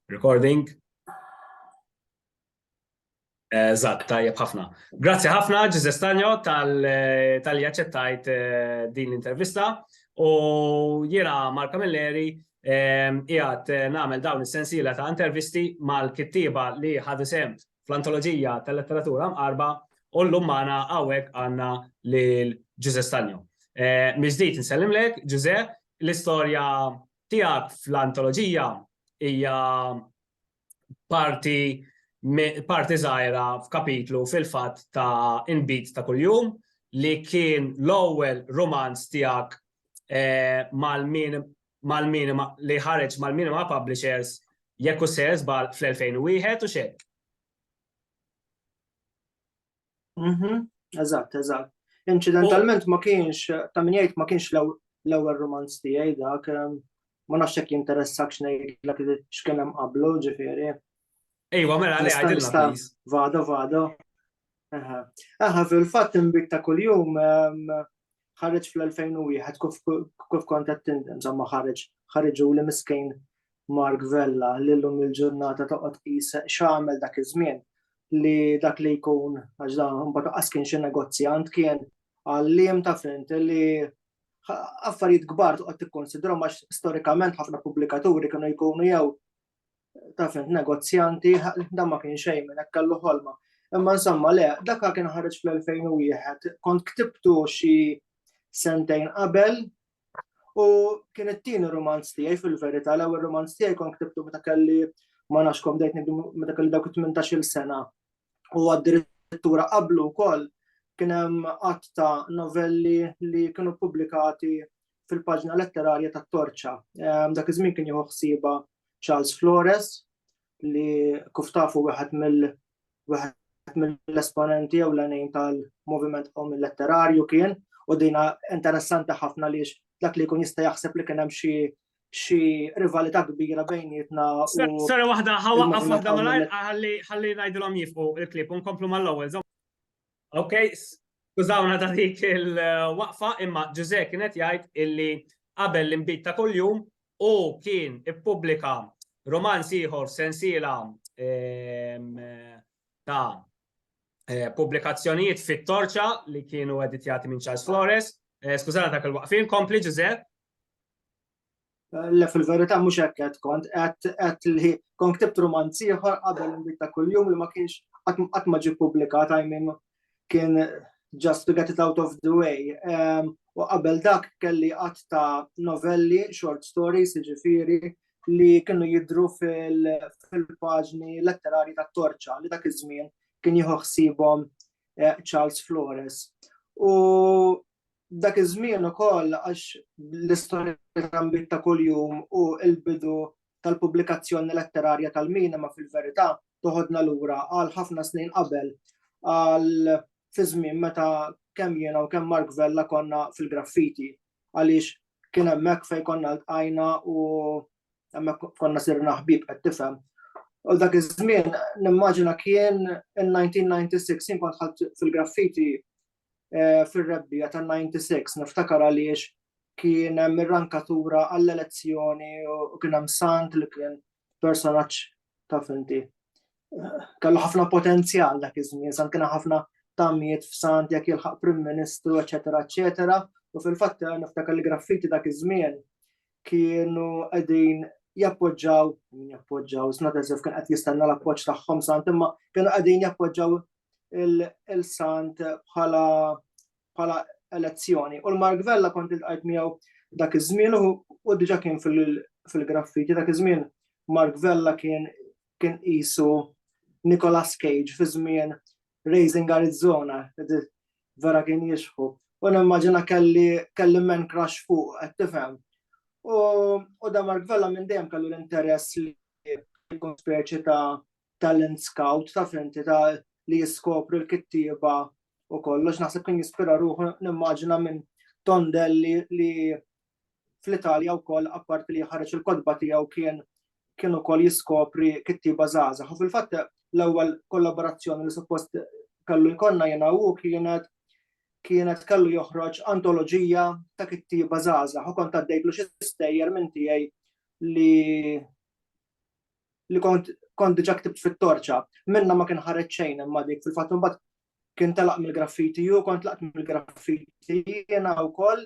Recording. Eżatt, tajjeb ħafna. Grazzi ħafna, Ġiże Stanjo, tal-li aċċettajt din l-intervista. U jiena Mark Camilleri qiegħed nagħmel dawn is-sensiela ta' intervisti mal-kittieba li ħadu sehem fl-antoloġija tal-letteratura mqarba u llum magħna hawnhekk għandna lil Ġiże Stanjo. Miġdid insellimlek, Ġiże, l-istorja tiegħek fl-antoloġija hija parti żgħira f'kapitlu fil-fatt ta' Inbit ta' kuljum li kien l-ewwel romanz tiegħek mal-Minima li ħareġ mal-Minima Publishers jekk hu sew żball fl-2001 u x'hekk. Eżatt. Incidentalment ma kienx ta' min jgħid ma kienx l-ewwel romanz tiegħi dak ma nafx hekk jinteressak x'ngħidlek x'kien hemm qablu ġifieri. Ejwa, mela li għajdilna please. Vado. Fil-fatt Inbit ta' kuljum ħareġ fl-2001 kif kont qed insomma ħareġu li miskejn Mark Vella li llum il-ġurnata toqgħod qis x'għamel dak iż-żmien li dak li jkun għax dan imbagħad qas kien xi negozjant kien għalliem ta' fint li affarijiet kbar toqgħod tikkonsidrhom għax storikament ħafna pubblikaturi kienu jkunu jew ta' fint negozjanti, dan ma kien xejn minn hekk kellu ħolma. Imma insomma le, dak kien ħareġ fl-2001, kont ktibtu xi sentejn qabel u kien it-tieni romanz tiegħi fil-verità, l-ewwel romanz tiegħi kont ktibtu meta kelli ma nafx kom dejt meta kelli dawk 18-il sena. U addirittura qablu wkoll kien hemm qatt ta' novelli li kienu pubblikati fil-paġna letterarja tat-Torċa. Dak iż-żmien kien jieħu ħsieba Charles Flores li kif tafu wieħed mill-esponenti ewlenin tal-moviment letterarju kien u dina interessanti ħafna għaliex dak li jkun jista' jaħseb li kien hemm xi rivalità kbira bejnietna. Sara waħda ħawaqqaf waħda malajr ħalli ngħidulhom jifqu il-klieb u nkomplu mal-ewwel. Okej, skużawna ta' dik il-waqfa imma Ġuże kienet jgħid illi qabel l-Inbit ta' kuljum u kien ippubblika romanz ieħor sensiela ta' pubblikazzjonijiet fit-Torċa li kienu editjati minn Charles Flores. Skużana dak il-waqfin, kompli Ġuże. Le fil-verità mhux hekk qed kont qed li kont ktibt romanz ieħor qabel Inbit ta' kuljum li ma kienx qatt ma ġie ppubblikat kien just to get it out of the way. U qabel dak kelli qatt ta' novelli, short stories, jiġifieri li kienu jidhru fil-paġni letterarji tat-Torċa li dak iż-żmien kien jieħu ħsiebhom Charles Flores. U dak iż-żmien ukoll għax l-istorja ta' Inbit ta' kuljum u l-bidu tal-pubblikazzjoni letterarja tal-Minima fil-verità toħodna lura għal ħafna snin qabel għal fi żmien meta kemm jiena u kemm Mark Vella konna fil-graffiti għaliex kien hemmhekk fejn konna ltqajna u hemmhekk konna sirna ħbieb qed tifhem. U dak iż-żmien nimmaġina kien in-1996 jien kont ħadt fil-graffiti fir-rebbija tan-96 niftakar għaliex kien hemm ir-rankatura għall-elezzjoni u kien hemm Sant li kien personaġġ ta' finti. Kellu ħafna potenzjal dak iż-żmien, Sant kien ħafna tammiet f'Sant jekk jilħaq Prim Ministru, eċetera. U fil-fatt niftakar li graffiti dak iż-żmien kienu qegħdin jappoġġaw, snot as if kien qed jistenna l-appoġġ tagħhom Sant, imma kienu qegħdin jappoġġaw il-Sant bħala elezzjoni. U l-Mark Vella kont iltqajt miegħu dak iż-żmien u diġà kien fil-graffiti dak iż-żmien Mark Vella kien qisu Nicolas Cage fi żmien Raising Arizona, vera kien jixħu. U nimmaġina kelli men crush fuq, qed tifhem. U da Mark Vella minn dejjem kellu l-interess li jkun speċi ta' talent scout ta' finti ta' li jiskopri l-kittieba u kollox. Naħseb kien jispira ruħu nimmaġina minn Tondelli li fl-Italja wkoll apparti li ħareġ il-kodba tiegħu kien ukoll jiskopri kittieba żgħażagħ. U fil-fatt l-ewwel kollaborazzjoni li suppost kellu jkollna jiena u kienet kellu joħroġ antoloġija ta' kittieba żgħażagħ u kont għaddejtlu xi stejjer minn tiegħi li li kont diġà ktibt fit-torċa. Minna ma kien ħareġ xejn imma dik fil-fatt imbagħad kien telaq mill-graffiti u kont laqt mill-graffiti jiena wkoll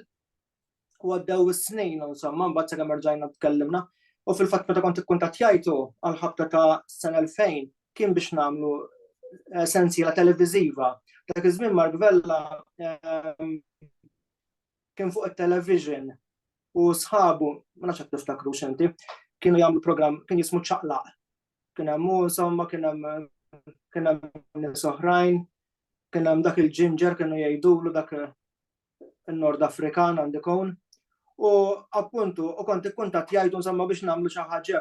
u għaddew is-snin insomma mbagħad sakemm rġajna tkellimna. U fil-fatt meta kont ikkuntattjajtu għal ħabta ta' sena 2000 kien biex nagħmlu sensiela televiżiva. Dak iż-żmien Mark Vella kien fuq it-television u sħabu, ma nafx hekk tiftakrux inti, kienu jagħmlu programm kien jismu ċaqlaq. Kien hemm insomma kien hemm nies oħrajn, kien hemm dak il-ginger kienu jgħidulu dak in-Nord Afrikan għandek hawn. U appuntu u kont ikkuntattjajtu insomma biex nagħmlu xi ħaġa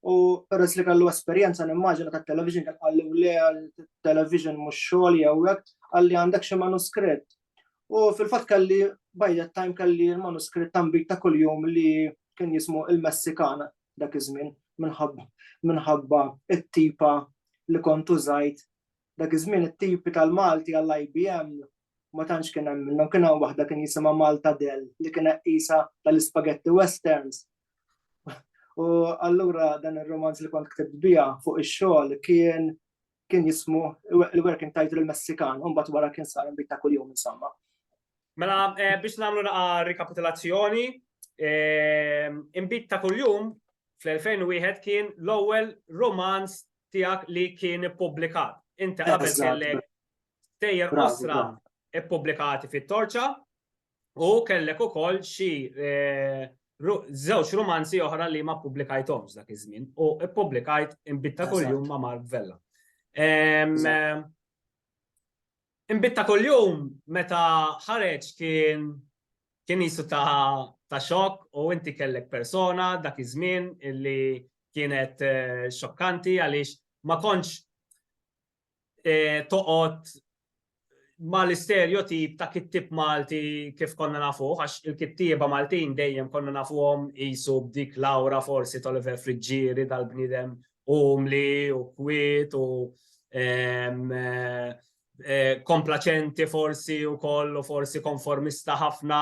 u peress li kellu esperjenza nimmaġina tat-television kien qalli le television mhux xogħol jew hekk qalli għandek xi manuskritt. U fil-fatt kelli by that time kelli l-manuskritt tambit ta' kuljum li kien jismu il-Messikana dak iż-żmien minħabba it-tipa li kont użajt dak iż-żmien it-tipi tal-Malti għall-IBM ma tantx kien hemm minnhom kien hemm waħda kien jisimha Malta Del li kien qisha tal-ispaghetti westerns. U allura dan ir-romanz li kont ktibt biha fuq ix-xogħol kien jismu il-working title il-Messikan u mbagħad wara kien sar imbit ta' kuljum insomma. Mela biex nagħmlu rikapitolazzjoni, imbit ta' kuljum fl-2001 kien l-ewwel romanz tiegħek li kien ippubblikat. Inti qabel kellek tejjer osra ippubblikati fit-torċa u kellek ukoll xi żewġ romanzi oħra li ma ppubblikajthomx dak iż-żmien u ippubblikajt imbit ta' kuljum ma' Mark Vella. Imbit ta' kuljum meta ħareġ kien jisu ta' xokk u inti kellek persona dak iż-żmien illi kienet xokkanti għaliex ma kontx toqgħod ma l-istereotip ta' kittib Malti kif konna nafuh, għax il-kittieba Maltin dejjem konna nafuhom qisu b'dik Laura forsi Toliver Friġġieri dal-bniedem umli u kwiet u komplaċenti forsi wkoll u forsi konformista ħafna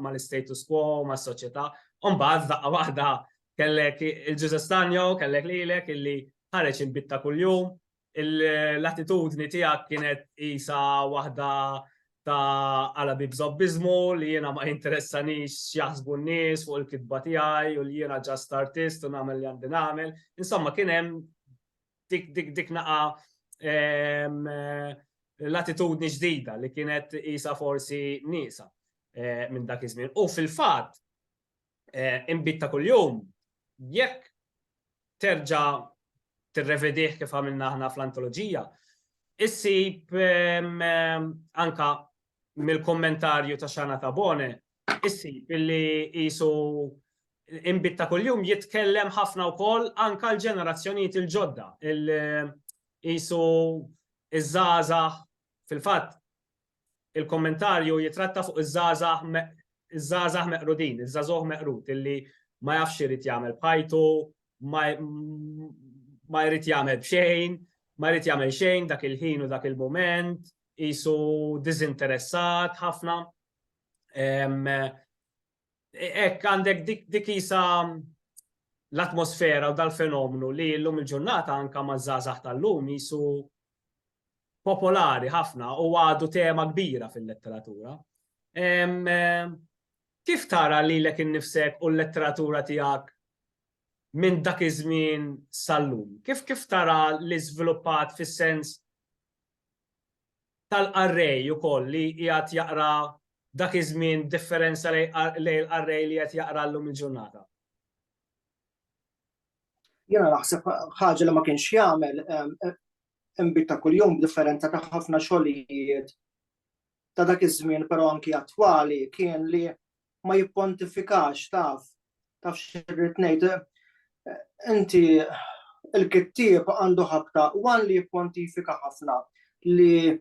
mal-status quo, mas-soċjetà. U mbagħad daqqa waħda kellek il-Giuseppe Stagno, kellek lilek illi ħareġ imbit ta' kuljum. L-attitudni tiegħek kienet qisha waħda ta' għala bibżobbizmu li jiena ma jinteressanix x'jaħsbu n-nies fuq il-kitba tiegħi u li jiena just artist u nagħmel li għandi nagħmel. Insomma kien hemm dik naqa l-attitudni ġdida li kienet qisha forsi niesa minn dak iż-żmien. U fil-fatt imbit ta' kuljum jekk terġa' tirrevedih kif għamilna aħna fl-antoloġija, issib anka mill-kommentarju ta' Xana Tabone, issib illi qisu imbit ta' kuljum jitkellem ħafna wkoll anka l-ġenerazzjonijiet il-ġodda. Qisu iż-żgħażagħ fil-fatt il-kommentarju jitratta fuq iż-żgħażagħ meqrudin, iż-żagħżugħ meqrud illi ma jafx irid jagħmel bħajtu, ma jrid jagħmel b'xejn, ma jrid jagħmel xejn dak il-ħin u dak il-mument, qisu diżinteressat ħafna. Hekk għandek dik isa l-atmosfera u dal-fenomenu li llum il-ġurnata anke maż-żgħażagħ tal-lum qisu popolari ħafna u għadu tema kbira fil-letteratura. Kif tara lilek innifsek u l-letteratura tiegħek minn dak iż-żmien sal-lum? Kif tara li żviluppat fis-sens tal-qarrej ukoll li qiegħed jaqra dak iż-żmien differenza lejn l-qarrej li qed jaqra llum il-ġurnata? Jiena naħseb ħaġa li ma kienx jagħmel imbit ta' kuljum b'differenza ta' ħafna xogħlijiet ta' dak iż-żmien però anki attwali kien li ma jippontifikax taf x'irrid ngħid. Inti il-kittieb għandu ħabta li jippontifika ħafna li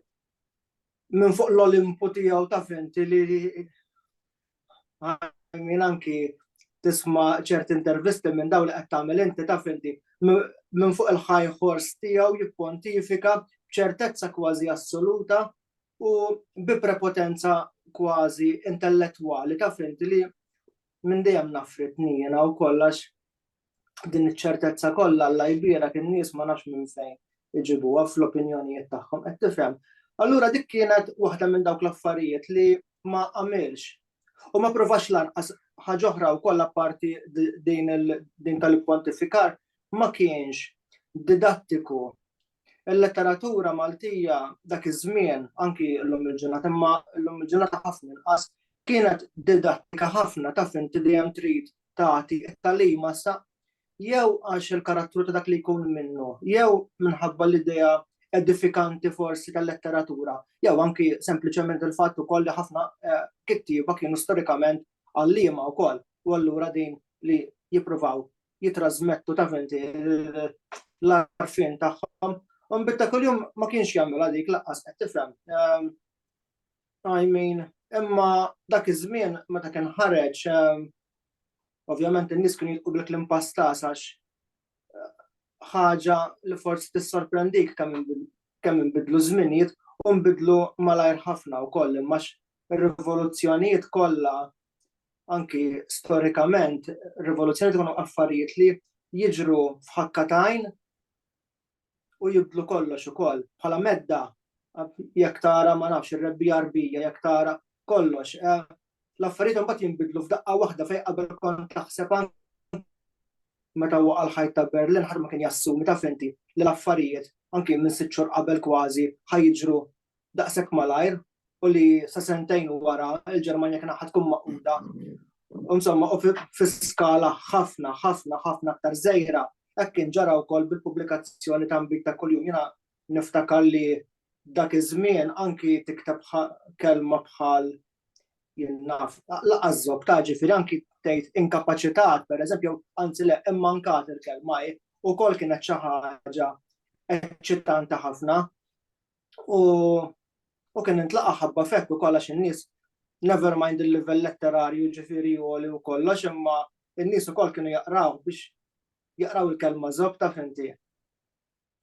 minn fuq l-Olimpu tiegħu taf inti li min anki tisma' ċerti intervisti minn dawn li qed tagħmel inti taf inti minn fuq il-high horse tiegħu jippontifika b'ċertezza kważi assoluta u bi prepotenza kważi intellettwali taf inti li minn dejjem nafritni jiena u kollox din iċ-ċertezza kollha alla jbira kien nies ma nafx minn fejn iġibuha fl-opinjonijiet tagħhom, qed tifhem. Allura dik kienet waħda minn dawk l-affarijiet li ma għamilx. U ma provax lanqas ħaġa oħra wkoll apparti din tal-pontifikar ma kienx didattiku. Il-letteratura Maltija dak iż-żmien anki llum il-ġurnata, imma llum il-ġurnata ħafna inqas kienet didattika ħafna taf inti dejjem trid tagħti t-tagħlima sa jew għax il-karattru ta' dak li jkun minnu, jew minħabba l-idea edifikanti forsi tal-letteratura, jew anki sempliċement il-fatt ukoll li ħafna kittieba kienu storikament għalliema wkoll, u allura din li jippruvaw jitrażmettu taf inti l-arfien tagħhom. Bitta kuljum ma kienx jagħmel dik laqqas qed tifhem. I mean, imma dak iż-żmien meta kien ħareġ ovvjament in-nies kienu jitqu l-impastas għax ħaġa li forsi tissorprendik kemm inbidlu żminijiet u nbidlu malajr ħafna wkoll imma ir-rivoluzzjonijiet kollha anki storikament, rivoluzzjonijiet ikunu affarijiet li jiġru f'ħakkatgħin u jibdlu kollox ukoll. Bħala medda jekk tara ma nafx ir-rebbija rbija, jekk tara kollox. L-affarijiet imbagħad jinbidlu f'daqqa waħda fejn qabel kont taħseb meta waqa' l-ħajt ta' Berlin ħadd ma kien jassumi taf inti li l-affarijiet anki minn 6 xhur qabel kważi ħajjiġru daqshekk malajr u li sa sentejn wara il-Ġermanja kien ħadd tkun maquda. Insomma, fi skala ħafna aktar żgħira. Hekk kien ġara wkoll bil-pubblikazzjoni ta' Nbit ta' kuljum. Jiena niftakar li dak iż-żmien anki tikteb kelma bħal jinnaf laqas żobb ta' ġifieri anki tgħid inkapaċitat pereżempju anzi le immankat il-kelma ukoll kienet xi ħaġa eċċitanti ħafna u kien intlaqa' ħabba fekk ukoll għax in-nies never mind il-livell letterarju ġifieri għoli u kollox imma in-nies ukoll kienu jaqraw biex jaqraw il-kelma żobb taf inti.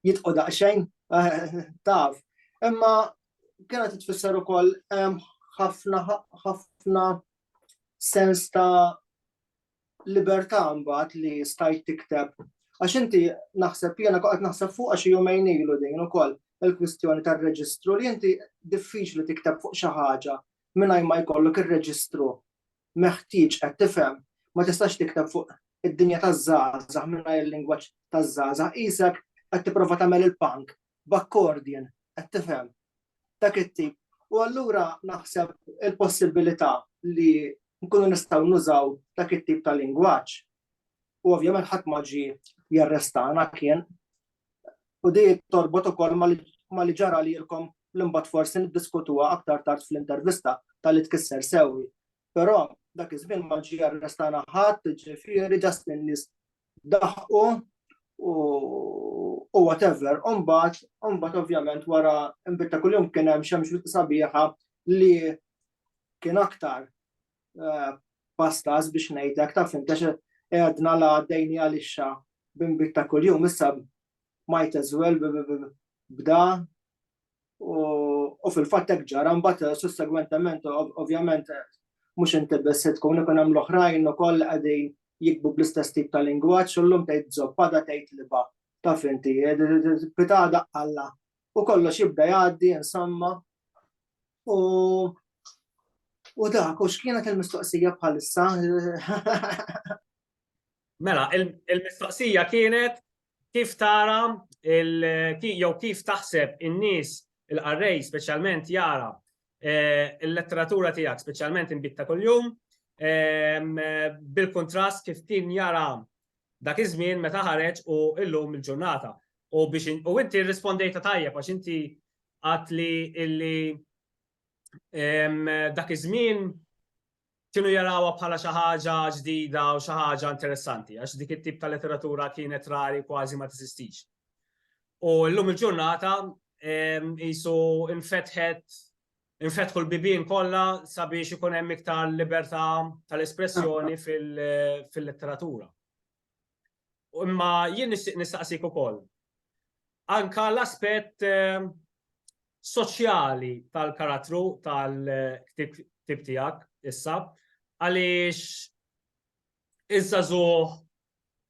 Jitqu daqsxejn taf. Imma kienet tfisser ukoll ħafna sens ta' libertà mbagħad li stajt tikteb. Għax inti naħseb jiena qed naħseb fuq xi jumejn ilu din ukoll il-kwistjoni tar-reġistru li inti diffiċli tikteb fuq xi ħaġa mingħajr ma jkollok ir-reġistru meħtieġ qed tifhem. Ma tistax tikteb fuq id-dinja taż-żgħażagħ mingħajr il-lingwaġġ taż-żgħażagħ qisek qed tipprova tagħmel il-punk b'akkordjan qed tifhem dak it-tip. U allura naħseb il-possibilità li nkunu nistgħu nużaw dak it-tip ta' lingwaġġ. U ovvjament ħadd ma ġie jarrestana kien. U di torbot ukoll ma li ġara lilkom l-imbagħad forsi niddiskutuha aktar tard fl-intervista tal-li tkisser sewwi. Però dak iż-żmien ma ġie arrestana ħadd, ġifieri ġast in-nies daħqu u whatever. U mbagħad ovvjament wara Nbit ta' kuljum kien hemm xemx sabiħa li kien aktar pastas biex ngħidlek taf inti għedna la għaddejni għalixxa b'Nbit ta' kuljum issa might as well bda u fil-fatt hekk ġara mbagħad sussegwentement ovvjament mhux inti biss tkun ikun hemm l-oħrajn ukoll qegħdin jikbu bl-istess tip ta' lingwaġġ u llum tgħid żopp tgħid liba taf inti bita daqqalla u kollox jibda jgħaddi insomma u dak u x'kienet il-mistoqsija bħalissa? Mela, il-mistoqsija kienet kif tara jew kif taħseb in-nies il-qarrej speċjalment jara il-letteratura tiegħek speċjalment Nbit ta' kuljum bil-kontrast kif kien jara dak iż-żmien meta ħareġ u llum il-ġurnata. U inti rrispondejta tajjeb għax inti qatt li dak iż-żmien kienu jarawha bħala xi ħaġa ġdida u xi ħaġa interessanti għax dik it-tip ta' letteratura kienet rari kważi ma teżistix. U llum il-ġurnata qisu infetħu l-bibien kollha sabiex ikun hemm iktar libertà tal-espressjoni fil-letteratura. Imma jien nistaqsik ukoll. Anka l-aspett soċjali tal-karattru tal-ktib tiegħek issa għaliex iż-żagħżugħ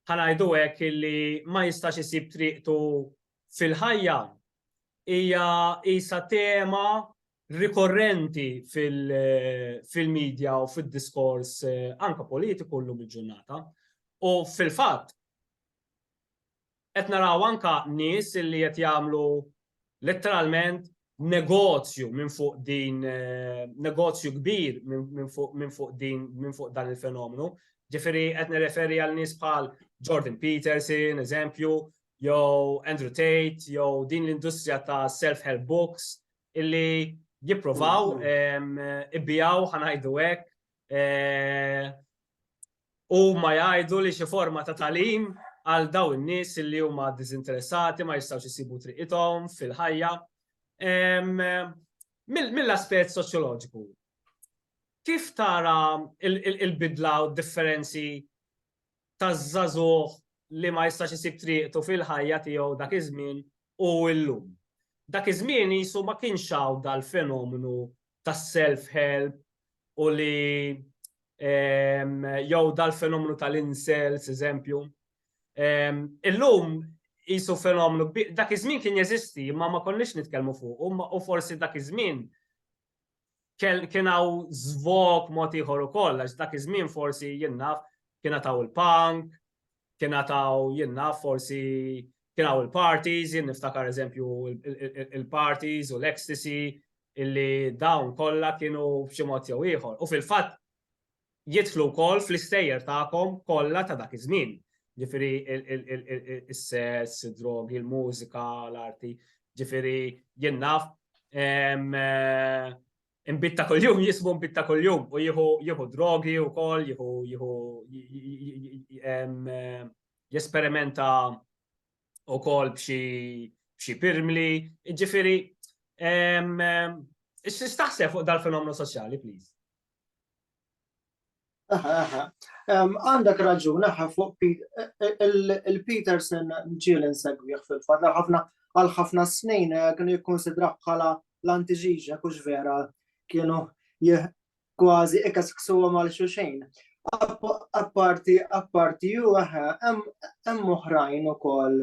ħanajdu hekk li ma jistax isib triqtu fil-ħajja hija isa tema rikorrenti fil-medja u fil-diskors anka politiku llum il-ġurnata. U fil-fatt qed naraw anka nies li qed jagħmlu letteralment negozju minn fuq din negozju kbir minn fuq dan il-fenomenu. Ġifieri qed nirreferi għal nies bħal Jordan Peterson, eżempju, jew Andrew Tate, jew din l-industrija ta' self-help books illi jippruvaw ibbijaw ħanajdu hekk u ma jgħidu li xi forma ta' tagħlim għal daw in-nies li huma diżinteressati ma jistgħux isibu triqithom fil-ħajja. Mill-aspett soċjoloġiku, kif tara il-bidla u d-differenzi taż-żagħżugħ li ma jistax isib triqtu fil-ħajja tiegħu dak iż-żmien u llum? Dak iż-żmien qisu ma kienx hawn dal-fenomenu tas-self-help u li jew dal-fenomenu tal-incels, eżempju. Illum qisu fenomenu dak iż-żmien kien jeżisti, imma ma konniex nitkellmu fuq u forsi dak iż-żmien kien hawn żvok mod ieħor ukoll għax dak iż-żmien forsi jien naf kien taw il-punk, kien taw jien naf forsi kien hawn il-parties, jien niftakar eżempju il-parties u l-ecstasy illi dawn kollha kienu b'xi mod jew ieħor. U fil-fatt jidħlu wkoll fl-istejjer tagħkom kollha ta' dak iż-żmien. Ġifieri is-sess, id-drogi, il-mużika, l-arti, ġifieri jien naf imbitta kuljum jismu imbitta kuljum u jieħu drogi wkoll, jesperimenta wkoll b'xi pirmli, ġifieri x'taħseb fuq dal-fenomenu soċjali, please? Għandek raġun, fuq il-Peterson ġiel insegwih fil-fatt għal ħafna snin kienu jikkonsidraw bħala l-antiġiġa kux vera kienu kważi ikkasksuhom għal xulxejn. Apparti ju hemm oħrajn ukoll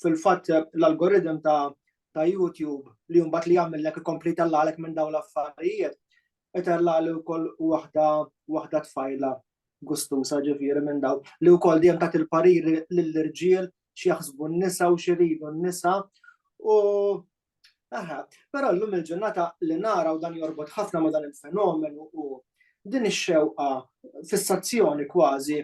fil-fatt l-algoritm ta' YouTube li mbagħad li jagħmellek ikompli tallalek minn dawn l-affarijiet qed jagħmel ukoll waħda tfajla gustusa ġifieri minn dawn li wkoll dejjem tagħti il-parir lill-irġiel x'jaħsbu n-nisa u x'iridu n-nisa u però llum il-ġurnata li naraw dan jorbot ħafna ma' dan il-fenomenu u din ix-xewqa fissazzjoni kważi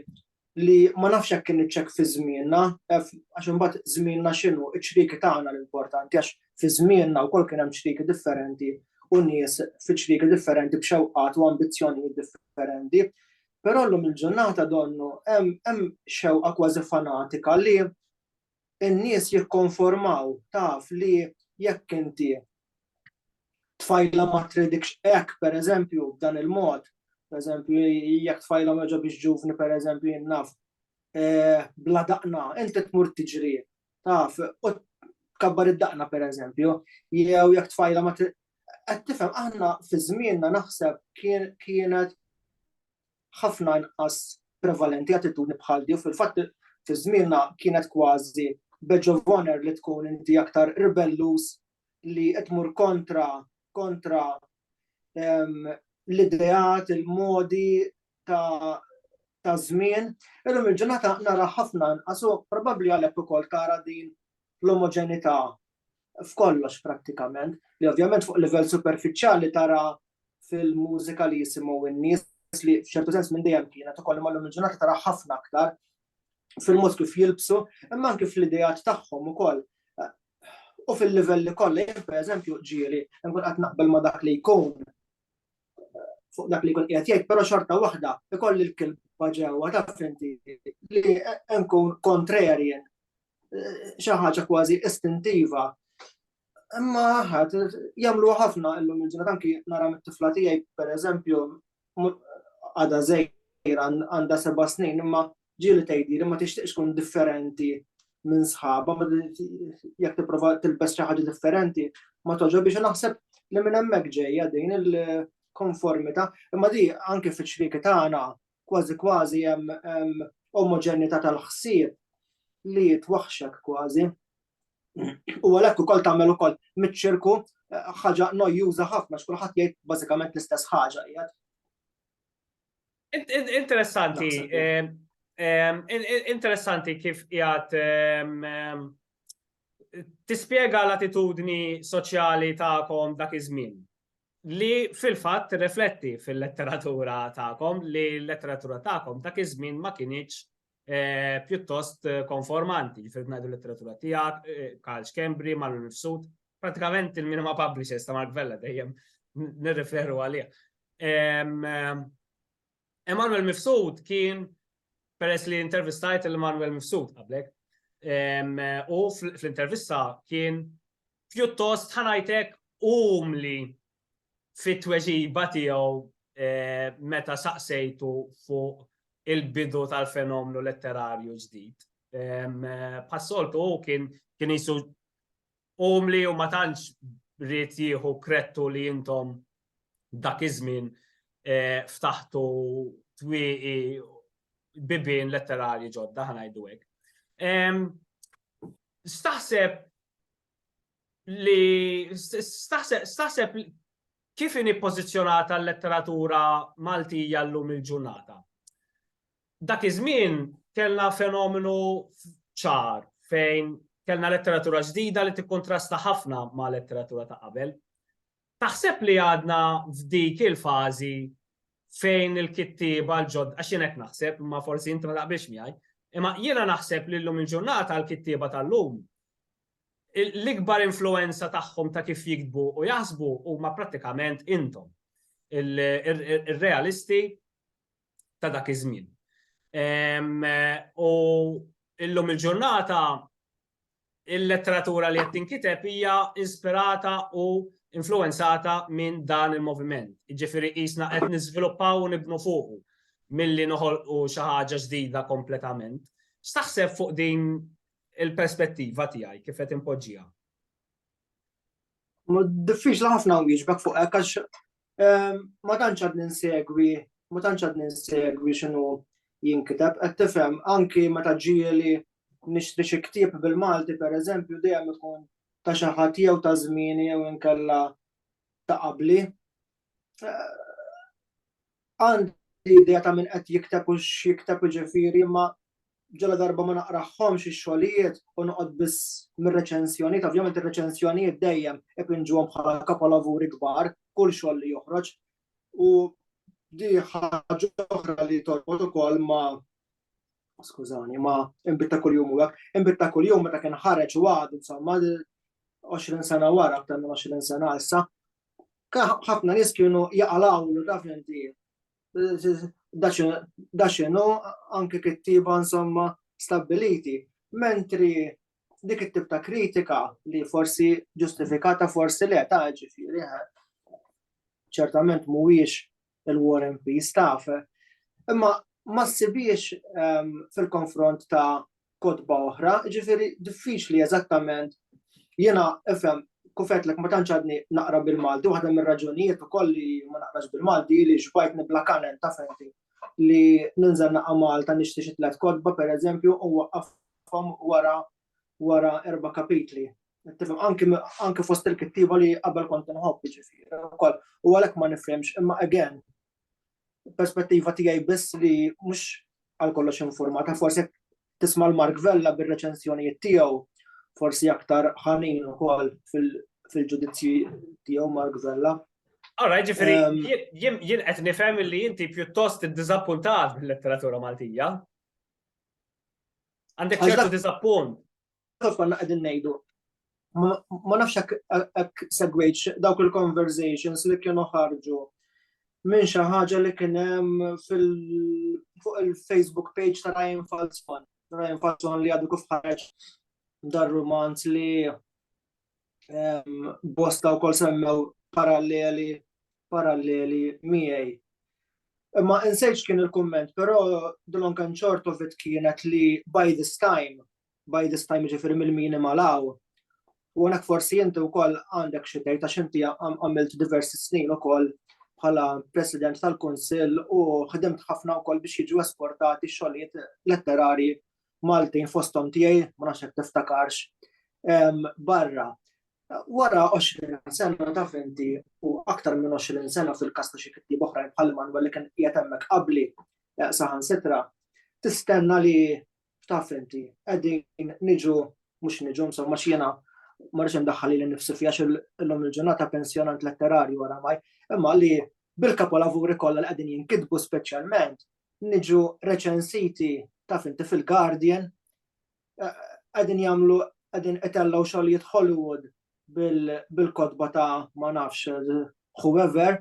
li ma nafx hekk kien iċċekk fi żmienna, għax imbagħad żmienna x'inhu iċ-ċriki tagħna l-importanti għax fi żmienna wkoll kien hemm ċriki differenti u nies fi ċriki differenti b'xewqat u ambizzjonijiet differenti. Però llum il-ġurnata donnu hemm xewqa kważi fanatika li n-nies jikkonformaw taf li jekk inti tfajla ma tridikx hekk pereżempju b'dan il-mod, pereżempju jekk tfajla ma ġobix ġuvni pereżempju jinnaf bla daqna, inti tmur tiġri, taf, u tkabbar id-daqna pereżempju, jew jekk tfajla ma qed tifhem aħna fi żmienna naħseb kienet ħafna inqas prevalenti attitudni bħal di u fil-fatt fi żmienna kienet kważi badge of honor li tkun inti aktar rebellus li qed tmur kontra l-ideat, il-modi ta' żmien. Illum il-ġurnata nara ħafna inqas u probabbli għalhekk ukoll tara din l-omoġenità f'kollox prattikament li ovvjament fuq livell superfiċjali tara fil-mużika li jisimgħu n-nies li f'ċertu sens minn dejjem kienet ukoll imma llum il-ġurnata tara ħafna aktar fil-mod kif jilbsu, imma anke fl-idejat tagħhom ukoll. U fil-livelli kollha, pereżempju ġieli, nkun qed naqbel ma' dak li jkun fuq dak li jkun qiegħed jgħid, però xorta waħda ikolli l-kilba ġewwa taf inti li nkun kontrarjan xi ħaġa kważi istintiva. Imma jagħmlu ħafna llum il-ġurnata anki nara mit-tifla tiegħi pereżempju għadha żgħira għandha 7 snin imma ġieli tgħidli ma tixtieqx tkun differenti minn sħabha, jekk tipprova tilbes xi ħaġa differenti ma toġobix naħseb li minn hemmhekk ġejja din il-konformità, imma di anke fiċ-ċriki tagħna kważi hemm omoġenità tal-ħsieb li twaħxek kważi. U għalhekk ukoll tagħmel ukoll miċ-ċirku ħaġa nojjuża ħafna x'kulħadd jgħid bażikament l-istess ħaġa qiegħed. Interessanti. Interessanti kif qiegħed tispjega l-attitudni soċjali tagħkom dak iż-żmien li fil-fatt rifletti fil-letteratura tagħkom li l-letteratura tagħkom dak iż-żmien ma kienx pjuttost konformanti, ġifier ngħidu l-letteratura tiegħek, Karl Schembri, Manuel Mifsud, pratikament il-minima publishers ta' Mark Vella dejjem nirreferu għalih. Emanuel Mifsud kien peress li intervistajt il-Emanuel Mifsud qablek, u fl-intervista kien pjuttost ħanajtek umli fit-tweġiba tiegħu meta saqsejtu fuq il-bidu tal-fenomenu letterarju ġdid. Passoltu kien jisu umli u ma tantx rrid jieħu krettu li intom dak iż-żmien ftaħtu twieqi bibien letterarji ġodda ħanajdu hekk. Staħseb kif inhi ppożizzjonata l-letteratura Maltija llum il-ġurnata? Dak iż-żmien kellna fenomenu ċar fejn kellna letteratura ġdida li tikkontrasta ħafna ma' letteratura ta' qabel. Taħseb li għadna f'dik il-fażi fejn il-kittieba l-ġodda, għax jien hekk naħseb, ma forsi inti ma taqbilx miegħi, imma jiena naħseb li llum il-ġurnata l-kittieba tal-lum l-ikbar influenza tagħhom ta' kif jiktbu u jaħsbu huma prattikament intom, ir-realisti ta' dak iż-żmien. U llum il-ġurnata il-letteratura li qed tinkiteb hija ispirata u influenzata minn dan il-moviment. Jiġifieri qisna qed niżviluppaw u nibnu fuqu milli noħolqu xi ħaġa ġdida kompletament. X'taħseb fuq din il-perspettiva tiegħi kif qed impoġġiha? Diffiċli ħafna wieġbek fuq hekk għax ma tantx għad ninsegwi x'inhu jinkiteb, qed tifhem anki meta ġieli nixtri xi ktieb bil-Malti pereżempju dejjem ikun ta' xi ħadd jew ta' żmieni jew inkella ta' qabli. Għandi idea ta' min qed jikteb u x'jikteb ġifieri ma ġala darba ma naqraħħomx ix-xogħlijiet u noqgħod biss mir-reċensjonijiet, ovvjament ir-reċensjonijiet dejjem ipinġuhom bħala kapolavuri kbar, kull xogħol li joħroġ. U di ħaġa oħra li torbot ukoll ma' Imbit ta' kuljum u hekk. Imbit ta' kuljum meta kien ħareġ u għadu insomma 20 sena wara, aktar minn 20 sena issa, ħafna nies kienu jaqalawlu taf inti. Da x'inhu anke kittieba insomma stabbiliti. Mentri dik it-tip ta' kritika li forsi ġustifikata forsi le ta' ġifieri ċertament mhuwiex il-War and Peace taf. Imma ma ssibiex fil-konfront ta' kotba oħra, ġifieri diffiċli eżattament jiena ifhem kufetlek ma tantx għadni naqra bil-Malti, waħda mir-raġunijiet ukoll li ma naqrax bil-Malti li xbajtni bla kanen ta' fenti li ninżel naqa' Malta nixtri xi tliet kotba pereżempju u waqqafhom wara 4 kapitli. Tifhem anke fost il-kittieba li qabel kont inħobb ġifieri ukoll. U għalhekk ma nifhemx, imma again perspettiva tiegħi biss li mhux għal kollox informata, forsi tisma' l-Mark Vella bir-reċensjonijiet tiegħu, forsi aktar ħanin ukoll fil-ġudizzji tiegħu Mark Vella. Allora, ġifieri jien qed nifhem li inti pjuttost iddiżappuntat bil-letteratura Maltija. Għandek ċertu diżappunt. Kif konna qegħdin ngħidu. Ma nafx hekk segwejtx dawk il-conversations li kienu ħarġu minn xi ħaġa li kien hemm fuq il-Facebook page ta' Ryan Falzman. Ryan Falzman li għadu kif ħareġ dar romanz li bosta wkoll semmew paralleli miegħi. Imma insejx kien il-kumment, però the long and short of it kienet li by this time ġifieri mill-minima law. U hekk forsi inti wkoll għandek xi tgħid għax inti għamilt diversi snin ukoll bħala president tal-Kunsill u ħdimt ħafna wkoll biex jiġu esportati xogħlijiet letterari Maltin fosthom tiegħi ma nafx hekk tiftakarx barra. Wara 20 sena taf inti u aktar minn 20 sena fil-każ ta' xi kittieb oħrajn bħal Manuel li kien qiegħed hemmhekk qabli saħansitra, tistenna li taf inti qegħdin niġu mhux niġu insomma x'jiena ma rridx indaħħal lili nnifsi fiha illum il-ġurnata pensjonant letterarju wara maj, imma li bil-kapolavuri kollha li qegħdin jinkitbu speċjalment niġu reċensiti taf inti fil-Guardian qegħdin jagħmlu qegħdin itellaw xogħlijiet Hollywood bil-kodba ta' ma nafx whoever,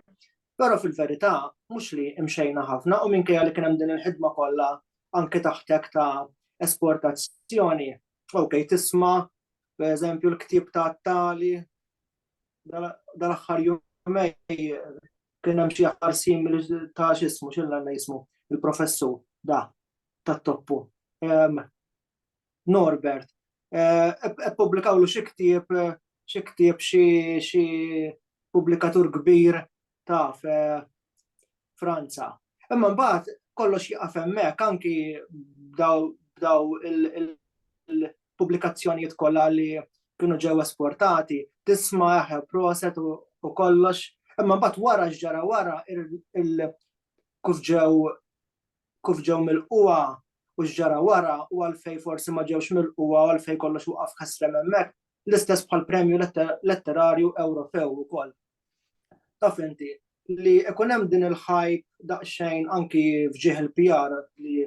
però fil-verità mhux li imxejna ħafna u minkejja li kien hemm din il-ħidma kollha anke taħtek ta' esportazzjoni. Okej, tisma' pereżempju l-ktieb ta' Tali dal-aħħar jumej kien hemm xi aħħar simili ta' x'ismu x'ilna jismu il-professur tat-toppu Norbert. Publikawlu xi ktieb xi pubblikatur kbir ta' Franza. Imma mbagħad kollox jaqaf hemmhekk anki bdaw il-pubblikazzjonijiet kollha li kienu ġew esportati, tisma' proset u kollox. Imma mbagħad wara x'ġara wara kif ġew milquha u x'ġara wara u għalfejn forsi ma ġewx milquha u għalfejn kollox waqaf ħasrem hemmhekk, l-istess bħal premju letterarju Ewropew ukoll. Taf inti li ikun hemm din il-hype daqsxejn anki fġieħ il-PR li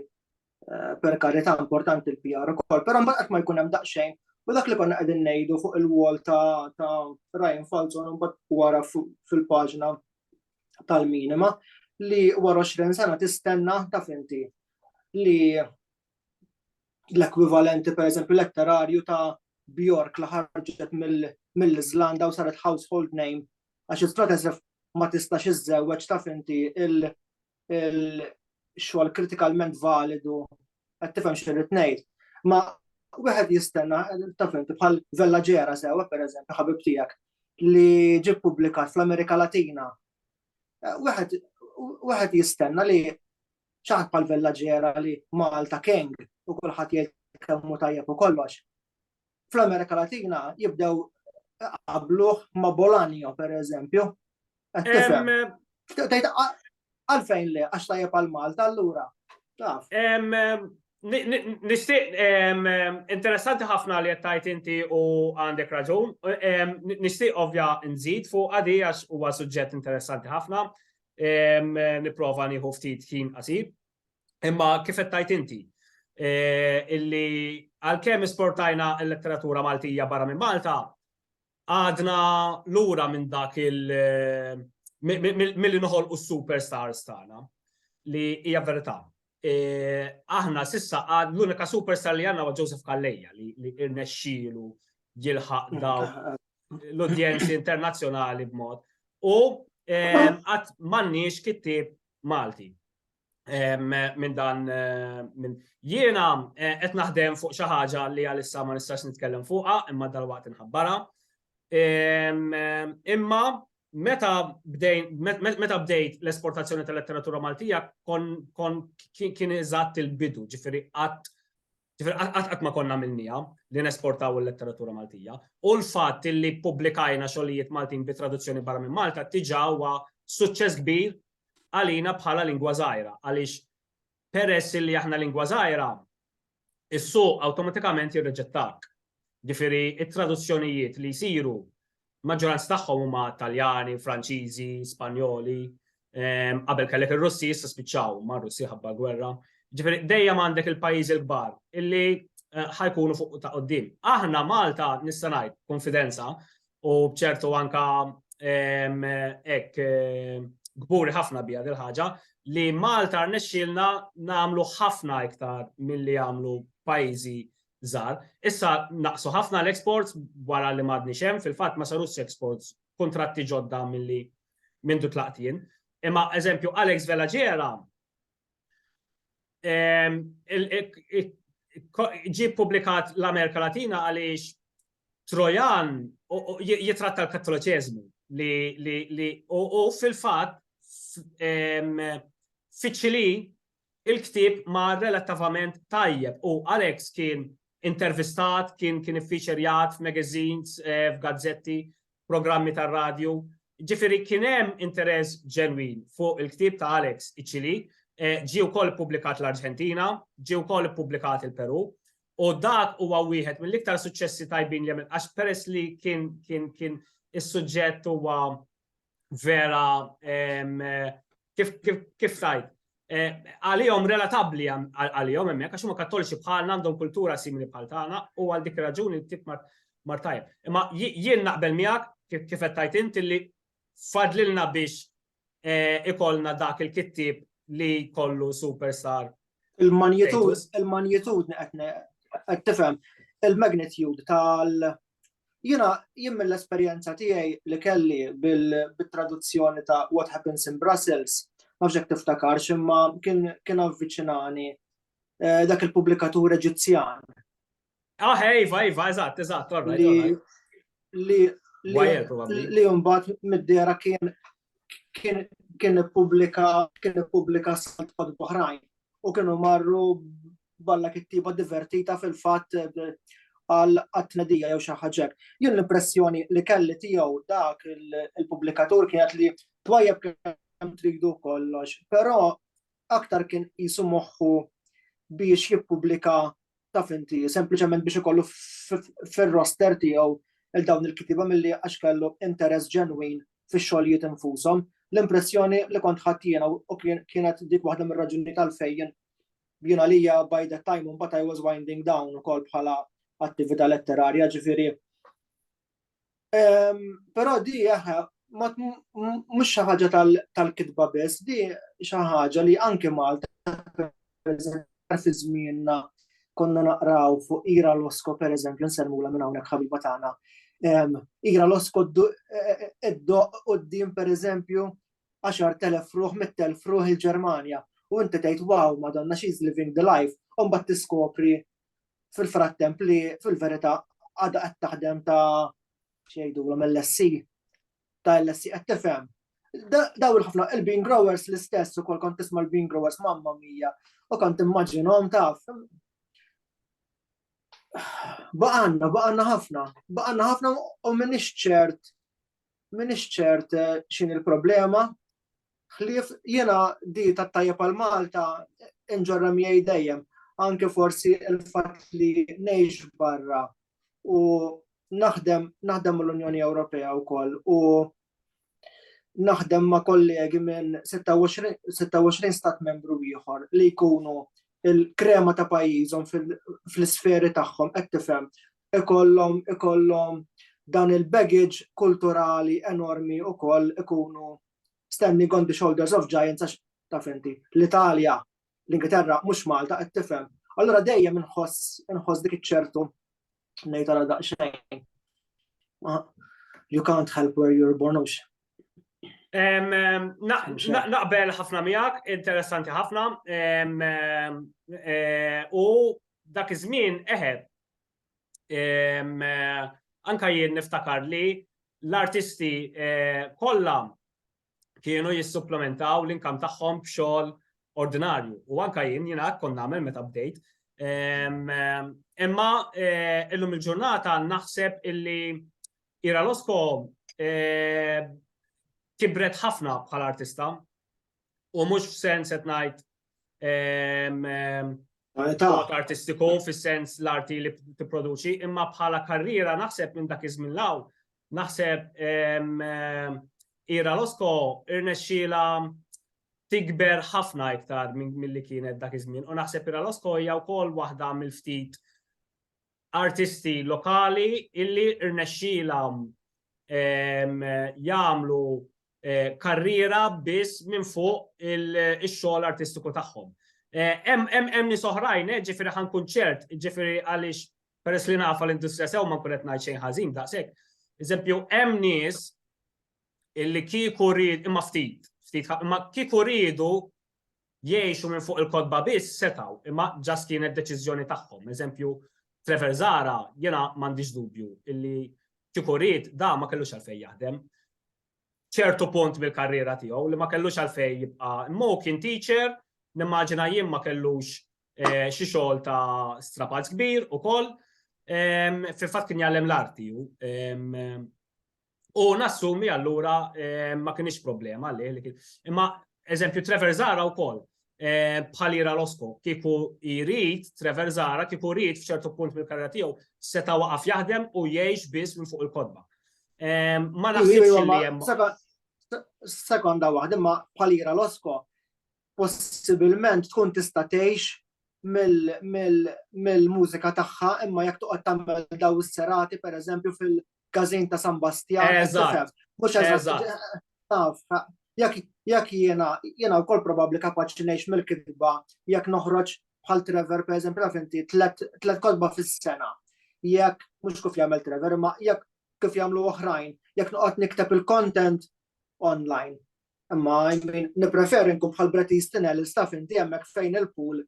per karità importanti il-PR ukoll, però mbagħad qatt ma jkun hemm daqsxejn u dak li konna qegħdin ngħidu fuq il-wall ta' Ryan Falzon u mbagħad wara fil-paġna tal-minima li wara 20 sena tistenna taf inti li l-ekwivalenti pereżempju letterarju ta' Bjork li ħarġet mill-Iżlanda u saret household name għax istrateżef ma tistax iżżewweġ taf inti il-xogħol kritikalment validu qed tifhem x'irrid ngħid. Ma wieħed jistenna taf inti bħal Vellaġera sewwa pereżempju ħabib tiegħek li ġie ppubblikat fl-Amerika Latina. Wieħed jistenna li xaħat bħal Vellaġera li Malta King u kulħadd jgħid kemm hu tajjeb u kollox. Fl-Amerika Latina jibdew qabluh ma' Bolanio pereżempju. Għalfejn le, għax tajjeb għal Malta allura. Nixtieq interessanti ħafna li qed tajt inti u għandek raġun. Nixtieq ovvja nżid fuq għadi għax huwa suġġett interessanti ħafna. Nipprova nieħu ftit ħin qasir. Imma kif qed tajt inti illi għalkemm esportajna l-letteratura Maltija barra minn Malta, għadna lura minn dak milli noħolqu s-superstars tagħna li hija verità. Aħna sissa l-unika superstar li għandna huwa Joseph Calleja li irnexxielu jilħaq daw l-udjenzi internazzjonali b'mod. U qatt m'għandniex kittieb Malti. Minn dan jiena qed naħdem fuq xi ħaġa li għalissa ma nistax nitkellem fuqha imma dalwaqt inħabbarha. Imma meta bdejt l-esportazzjoni tal-letteratura Maltija kien eżatt il-bidu, ġifieri qatt ma konna minnija li nesportaw il-letteratura Maltija. U l-fatt li pubblikajna xogħlijiet Maltin bi traduzzjoni barra minn Malta diġà huwa suċċess kbir għalina bħala lingwa żgħira, għaliex peress li aħna lingwa żgħira, is-suq awtomatikament jirriġettak. Ġifieri it-traduzzjonijiet li jsiru maġġoranza tagħhom huma Taljani, Franċiżi, Spanjoli, qabel kellek ir-Russi issa spiċċaw ma' Russi ħabba gwerra. Ġifieri dejjem għandek il-pajjiżi l-kbar illi ħajkunu fuq ta' quddiem. Aħna Malta nista' ngħid konfidenza u bċertu anka hekk gburi ħafna bija dil ħaġa li Malta rnexxielna nagħmlu ħafna iktar milli jagħmlu pajjiżi żgħar. Issa naqsu ħafna l-exports wara li m'għadniex hemm, fil-fatt ma sarux exports kontratti ġodda milli mindu tlaqtien. Imma eżempju Alex Vellaġera ġie publikat l-Amerika Latina għaliex Trojan jitratta l-Kattoliċeżmu li fil-fatt fiċili il-ktib ma relattivament tajjeb u Alex kien intervistat, kien iffiċerjat f'magazines, f'gazzetti, programmi tar-radju. Ġifieri kien hemm interess ġenwin fuq il-ktib ta' Alex Iċili, ġie wkoll ippubblikat l-Arġentina, ġie wkoll ippubblikat il-Peru, u dak huwa wieħed mill-iktar suċċessi tajbin li għamel għax peress li kien is-suġġett huwa vera kif tajt. Għalihom relatabbli għalihom hemmhekk għax huma kattoliċi bħalna għandhom kultura simili bħal tagħna u għal dik raġuni tip mar tajjeb. Imma jien naqbel miegħek kif qed tajt inti li fadlilna biex ikollna dak il-kittib li kollu superstar. Il-magnitude qed tifhem il-magnitude jien mill-esperjenza tiegħi li kelli bit-traduzzjoni ta' What Happens in Brussels, ma fx tiftakarx imma kien avviċinani dak il-pubblikatur Eġizzjan. Iva, eżatt, li mbagħad mid-dera kien ippubblika salt oħrajn u kienu marru balla kittiba divertita fil-fatt għal tnedija jew xi ħaġa. Jien l-impressjoni li kelli tiegħu dak il-pubblikatur kienet li twajjeb kemm tridu kollox, però aktar kien qisu moħħu biex jippubblika taf inti, sempliċement biex ikollu fir-roster tiegħu il dawn il-kittiba milli għax kellu interess ġenwin fix-xogħlijiet infushom. L-impressjoni li kont ħadd jiena u kienet dik waħda mir-raġuni tal-fejn jiena lija by the time but I was winding down ukoll bħala attività letterarja ġifieri. Però di mhux xi ħaġa tal-kitba biss, di xi ħaġa li anke Malta fi żmienna konna naqraw fuq Ira Losko pereżempju, nsermula minn hawnhekk ħabiba tagħna. Ira Losko iddoq quddiem pereżempju 10,000 ruħ, 100,000 ruħ il-Ġermanja. U inti tgħid wow, Madonna, she's living the life. U mbagħad tiskopri fil-frattemp li fil-verità għadha qed taħdem ta' xejdulhom LSE ta' LSE qed tifhem. Daw il-ħafna il-bean growers l-istess ukoll kont tisma' l-bean growers mamma mija u kont immaġinhom taf. Baqanna ħafna u minix ċert x'in il-problema. Ħlief jiena di tat-tajjeb għal Malta inġorra miegħi dejjem, anke forsi il-fatt li ngħix barra u naħdem l-Unjoni Ewropea wkoll u naħdem ma' kollegi minn 26 stat membru ieħor li jkunu il-krema ta' pajjiżhom fl-isferi tagħhom qed tifhem ikollhom dan il-baggage kulturali enormi wkoll ikunu standing on the shoulders of giants għax taf inti l-Italja, l-Ingilterra mhux Malta qed tifhem. Allura dejjem inħoss dik iċ-ċertu ngħid ara daqsxejn. You can't help where you're born. Naqbel ħafna miegħek, interessanti ħafna. U dak iż-żmien anke jien niftakar li l-artisti kollha kienu jissupplementaw l-inkam tagħhom b'xogħol ordinarju. U anke jien kont nagħmel meta bdejt. Imma illum il-ġurnata naħseb illi Ira Losko kibret ħafna bħala artista u mhux f'sens qed ngħid artistiku fis-sens l-arti li tipproduċi, imma bħala karriera naħseb minn dak iż-żmien law naħseb Ira Losko irnexxiela tikber ħafna iktar milli kienet dak iż-żmien u naħseb Ira Losko hija wkoll waħda mill-ftit artisti lokali illi irnexxielhom jagħmlu karriera biss minn fuq il-xogħol artistiku tagħhom. Hemm nies oħrajn, ġifieri ħankun ċert, ġifieri għaliex peress li nafa l-industrija sew ma nkun qed ngħid xejn ħażin daqshekk. Eżempju, hemm nies illi kieku imma ftit, imma kieku riedu jgħixu minn fuq il-kodba biss setgħu, imma ġast kienet deċiżjoni tagħhom. Eżempju, Trevor Zara, jiena m'għandix dubju illi kieku ried da ma kellux għalfejn jaħdem. ċertu punt bil-karriera tiegħu li ma kellux għalfej jibqa' imma kien teacher, nimmaġina jien ma kellux xi xogħol ta' strapazz kbir ukoll, fil-fatt kien jgħallem l-arti u nassumi allura ma kienx problema li imma eżempju Trevor Zara wkoll bħal jira Losko kieku jrid Trevor Zara kieku jrid f'ċertu punt mill-karriera tiegħu seta' waqaf jaħdem u jgħix biss minn fuq il-kodba. Ma naħsibx li hemm. Sekonda waħda ma bħal jira Losko possibilment tkun tista' tgħix mill-mużika tagħha imma jekk toqgħod tagħmel daw is-serati pereżempju fil-Gazin ta' San Bastian. Mhux eżatt. Jekk jiena wkoll probabbli kapaċi ngħix mill-kitba jekk noħroġ bħal Trevor pereżempju naf inti tliet kodba fis-sena. Jekk mhux kif jagħmel Trevor imma jekk kif jagħmlu oħrajn, jekk noqgħod nikteb il-content online. Imma nippreferi nkun bħal Bret Easton Ellis taf inti hemmhekk fejn il-pool.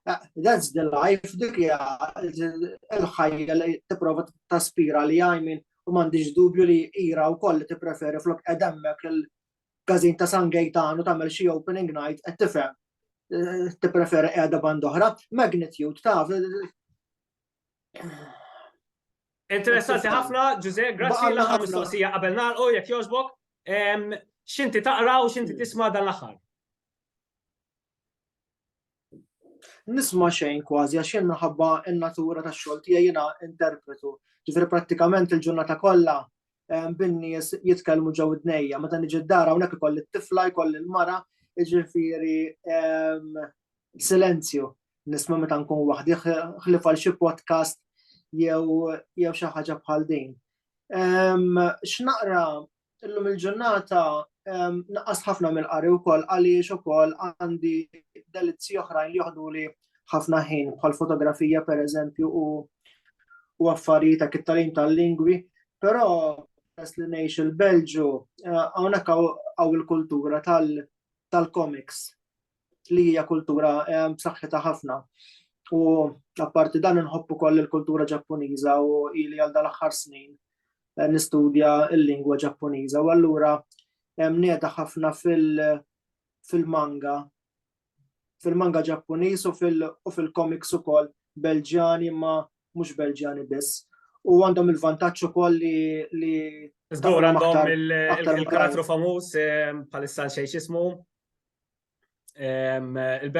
That's the life, dik hija l-ħajja li tipprova taspira li u m'għandix dubju li ira wkoll li tippreferi flok qed hemmhekk il-Gazin ta' San Gaetano tagħmel xi opening night qed tifhem. Tippreferi qiegħda band oħra, Magnitude taf. Interessanti ħafna, Giuseppe, grazzi l-aħħar mistoqsija qabel nagħlqu jekk jogħġbok. X'inti taqra u x'inti tisma' dan l-aħħar? Nisma' xejn kważi għax jien minħabba n-natura tax-xogħol tiegħi jiena interpretu. Ġifieri prattikament il-ġurnata kollha bin-nies jitkellmu ġew id-dnejja. Meta niġi d-dar hawnhekk ikolli t-tifla, jkolli l-mara, jiġifieri silenzju. Nisma' meta nkun waħdi ħlief għal xi podcast jew xi ħaġa bħal din. X'naqra illum il-ġurnata naqqas ħafna mill-qari wkoll għaliex ukoll għandi delizzi oħrajn li joħduli ħafna ħin bħal fotografija pereżempju u affarijiet ta' it-tagħlim tal-lingwi, però peress li ngħix il-Belġu hawnhekk hawn il-kultura tal-comics li hija kultura b'saħħitha ħafna. U apparti dan inħobb ukoll il-kultura Ġappuniża u ili għal dal-aħħar snin nistudja l-lingwa Ġappuniża u allura nieda ħafna fil-manga Ġappuniż u fil-comics ukoll Belġjani ma mhux Belġjani biss. U għandhom il-vantaġġ ukoll li żgur għandhom il-karattru famuż bħalissa xejn x'ismu il-Belġ